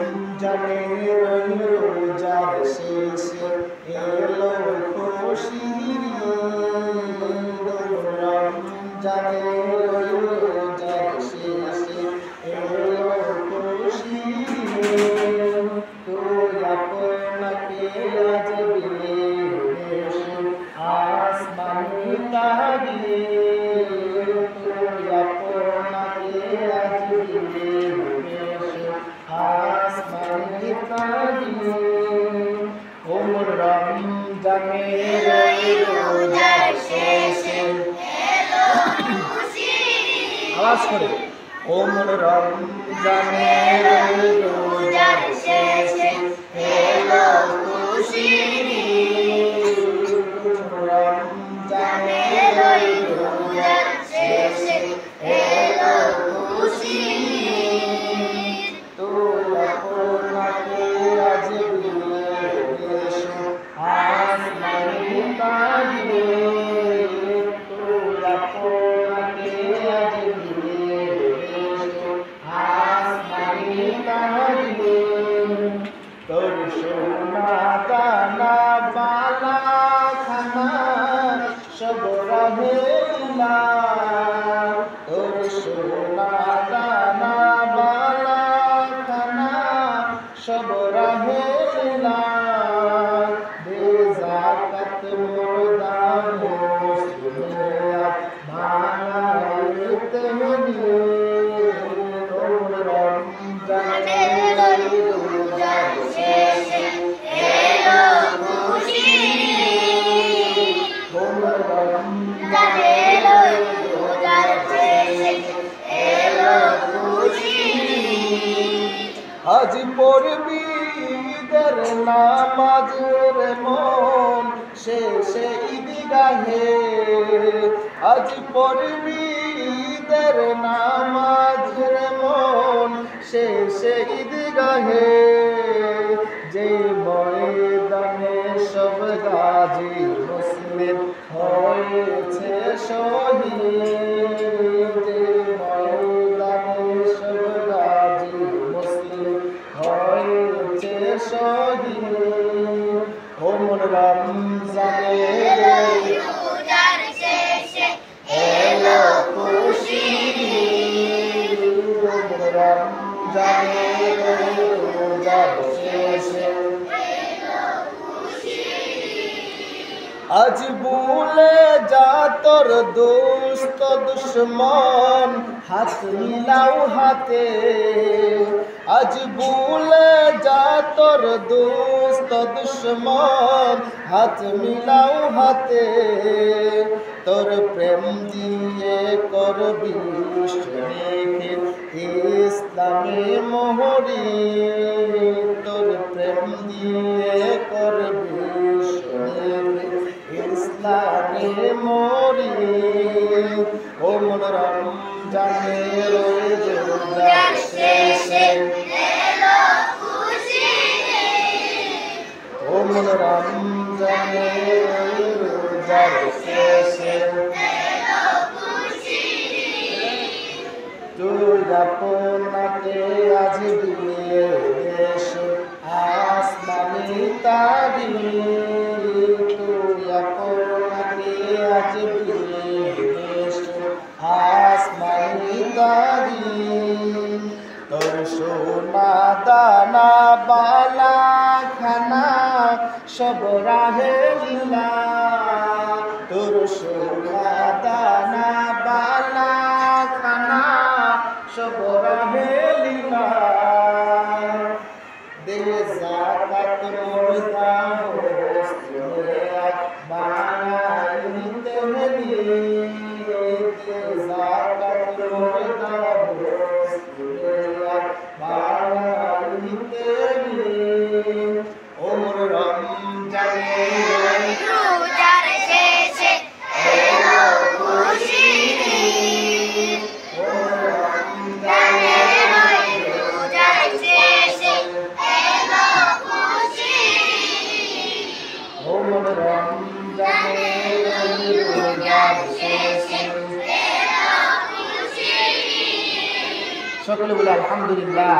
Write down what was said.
রমজানের রোজার শেষে এলো খুশির ঈদ। রমজানের রোজার শেষে এলো খুশির ঈদ। তুই আপনাকে আজ বিদেশে আসমানি তাগিয়ে, তুই আপনাকে আজ বিদেশে আসমানি তাগিয়ে। ওমর রমজানের রোজার শেষে আওয়াজ করে ওমর রমজানের রোজার শেষে এলো খুশির ঈদ। রমজানের রোজার শেষে এলো খুশির ঈদ। তুই আপনাকে আজ বিদেশে আসমানি তাগিয়ে, তুই আপনাকে আজ বিদেশে আসমানি তাগিয়ে। তোর সোনা দানা বালা খানা সব রহিলা, তোর সোনা দানা বালা খানা সব রহিলা। বেজাকাত মুর্দা মুসলিম বানাইতে নিয়ে। ওমর রমজানের রোজার শেষে এলো খুশির ঈদ। ওমর রমজানের রোজার শেষে এলো খুশির ঈদ। আজ পড়বি ঈদের নামাজ রে মন শেষে ঈদগাহে, আজ পড়বি ঈদের নামাজ রে মন শেষে ঈদগাহে। যে ময়দানে সব গাজী মুসলিম হয়েছে শহীদ, যে ময়দানে সব গাজী মুসলিম হয়েছে শহীদ। ওমর রমজানের রোজার শেষে এলো খুশির ঈদ। ওমর রমজানের রোজার শেষে এলো খুশির ঈদ। আজ ভুলে যা তোর দোস্ত দুশ্মন হাত মিলাও হাতে, আজ ভুলে যা তোর দোস্ত দুশ্মন হাত মিলাও হাতে। তোর প্রেম দিয়ে করবি শহীদ ইসলামে মোহরি, তোর প্রেম দিয়ে করবি শহীদ ইসলামে মোহরি। ওমর রমজানের রোজার শেষে এলো খুশির ঈদ। ওমর রমজানের রোজার শেষে এলো খুশির ঈদ। তুই আপনাকে আজ বিদেশে আসমানি তাগিয়ে, তুই আপনাকে আজ বিদেশে আসমানি তাগিয়ে। তোর সোনা দানা বালা খানা সব রাহেলা, তোর সোনা দানা বালা খানা সব রাহেলা। দে যাকাত মুর্দা মুসলিম বানাইতে নিয়ে, দে যাকাত মুর্দা মুসলিম বানাইতে নিয়ে। ওমর রমজানের রোজার শেষে এলো খুশির ঈদ। ওমর রমজানের রোজার শেষে এলো খুশির ঈদ। ওমর রমজানের রোজার শেষে এলো খুশির ঈদ। সকলে বলে আলহামদুলিল্লাহ।